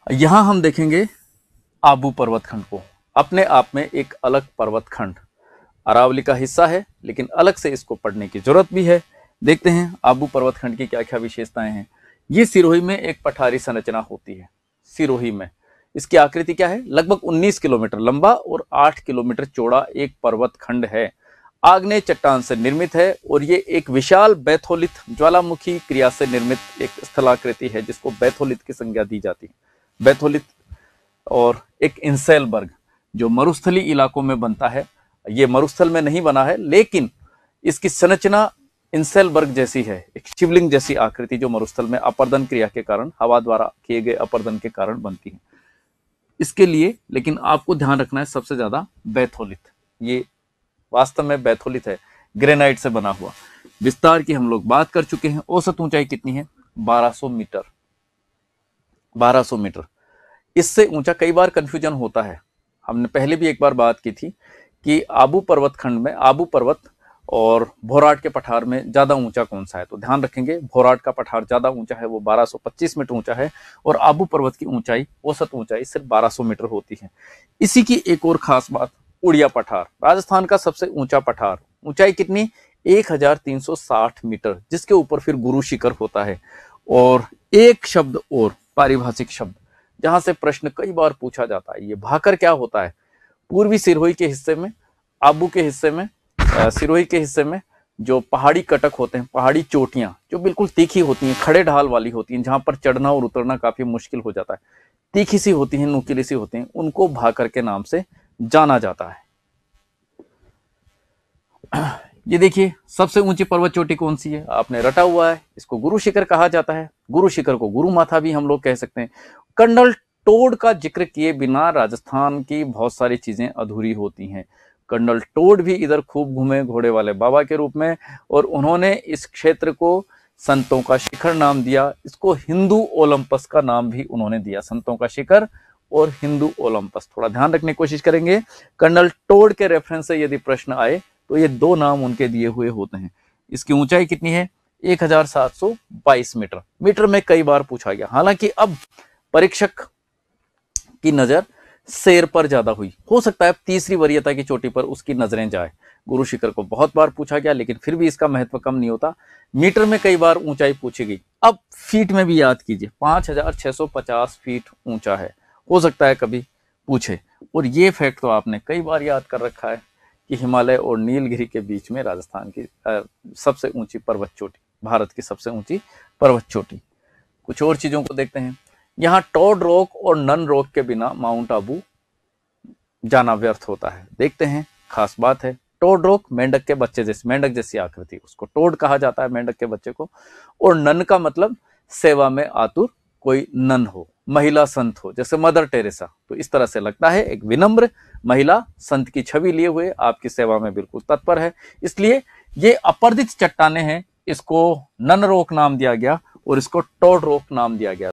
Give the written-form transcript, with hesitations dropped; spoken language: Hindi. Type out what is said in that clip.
यहां हम देखेंगे आबू पर्वत खंड को। अपने आप में एक अलग पर्वत खंड, अरावली का हिस्सा है, लेकिन अलग से इसको पढ़ने की जरूरत भी है। देखते हैं आबू पर्वत खंड की क्या क्या विशेषताएं हैं। ये सिरोही में एक पठारी संरचना होती है। सिरोही में इसकी आकृति क्या है? लगभग 19 किलोमीटर लंबा और 8 किलोमीटर चौड़ा एक पर्वत खंड है। आग्नेय चट्टान से निर्मित है और ये एक विशाल बैथोलिथ ज्वालामुखी क्रिया से निर्मित एक स्थलाकृति है, जिसको बैथोलिथ की संज्ञा दी जाती है। बैथोलिथ और एक इंसेलबर्ग जो मरुस्थली इलाकों में बनता है। ये मरुस्थल में नहीं बना है, लेकिन इसकी संरचना इंसेलबर्ग जैसी है, एक शिवलिंग जैसी आकृति जो मरुस्थल में अपर्दन क्रिया के कारण, हवा द्वारा किए गए अपर्दन के कारण बनती है। इसके लिए लेकिन आपको ध्यान रखना है सबसे ज्यादा बैथोलिथ। ये वास्तव में बैथोलिथ है, ग्रेनाइट से बना हुआ। विस्तार की हम लोग बात कर चुके हैं। औसत ऊंचाई कितनी है? 1200 मीटर। 1200 मीटर। इससे ऊंचा कई बार कंफ्यूजन होता है। हमने पहले भी एक बार बात की थी कि आबू पर्वत खंड में आबू पर्वत और भोराट के पठार में ज्यादा ऊंचा कौन सा है। तो ध्यान रखेंगे, भोराट का पठार ज्यादा ऊंचा है, वो 1225 मीटर ऊंचा है, और आबू पर्वत की ऊंचाई, औसत ऊंचाई सिर्फ 1200 मीटर होती है। इसी की एक और खास बात, उड़िया पठार, राजस्थान का सबसे ऊंचा पठार, ऊंचाई कितनी? 1360 मीटर, जिसके ऊपर फिर गुरु शिखर होता है। और एक शब्द और, पारिभाषिक शब्द, जहां से प्रश्न कई बार पूछा जाता है, ये भाकर क्या होता है? पूर्वी सिरोही के हिस्से में, आबू के हिस्से में, सिरोही के हिस्से में जो पहाड़ी कटक होते हैं, पहाड़ी चोटियां जो बिल्कुल तीखी होती हैं, खड़े ढाल वाली होती हैं, जहां पर चढ़ना और उतरना काफी मुश्किल हो जाता है, तीखी सी होती हैं, नुकीली सी होती हैं, उनको भाकर के नाम से जाना जाता है। ये देखिए, सबसे ऊंची पर्वत चोटी कौन सी है? आपने रटा हुआ है, इसको गुरु शिखर कहा जाता है। गुरु शिखर को गुरु माथा भी हम लोग कह सकते हैं। कर्नल टोड का जिक्र किए बिना राजस्थान की बहुत सारी चीजें अधूरी होती हैं। कर्नल टोड भी इधर खूब घूमे घोड़े वाले बाबा के रूप में, और उन्होंने इस क्षेत्र को संतों का शिखर नाम दिया। इसको हिंदू ओलंपस का नाम भी उन्होंने दिया। संतों का शिखर और हिंदू ओलंपस, थोड़ा ध्यान रखने की कोशिश करेंगे। कर्नल टोड के रेफरेंस से यदि प्रश्न आए तो ये दो नाम उनके दिए हुए होते हैं। इसकी ऊंचाई कितनी है? 1722 मीटर। मीटर में कई बार पूछा गया, हालांकि अब परीक्षक की नजर शेर पर ज्यादा हुई। हो सकता है तीसरी वरीयता की चोटी पर उसकी नजरें जाए। गुरु शिखर को बहुत बार पूछा गया, लेकिन फिर भी इसका महत्व कम नहीं होता। मीटर में कई बार ऊंचाई पूछी गई। अब फीट में भी याद कीजिए, 5650 फीट ऊंचा है। हो सकता है कभी पूछे। और ये फैक्ट तो आपने कई बार याद कर रखा है कि हिमालय और नीलगिरी के बीच में राजस्थान की सबसे ऊंची पर्वत चोटी, भारत की सबसे ऊंची पर्वत चोटी। कुछ और चीजों को देखते हैं। यहाँ टॉड रॉक और नन रॉक के बिना माउंट आबू जाना व्यर्थ होता है। देखते हैं, खास बात है। टॉड रॉक मेंढक के बच्चे जैसी, मेंढक जैसी आकृति, उसको टोड कहा जाता है, मेंढक के बच्चे को। और नन का मतलब सेवा में आतुर कोई नन हो, महिला संत हो, जैसे मदर टेरेसा। तो इस तरह से लगता है एक विनम्र महिला संत की छवि लिए हुए आपकी सेवा में बिल्कुल तत्पर है। इसलिए ये अपर्दित चट्टाने हैं, इसको नन रॉक नाम दिया गया और इसको टॉड रॉक नाम दिया गया।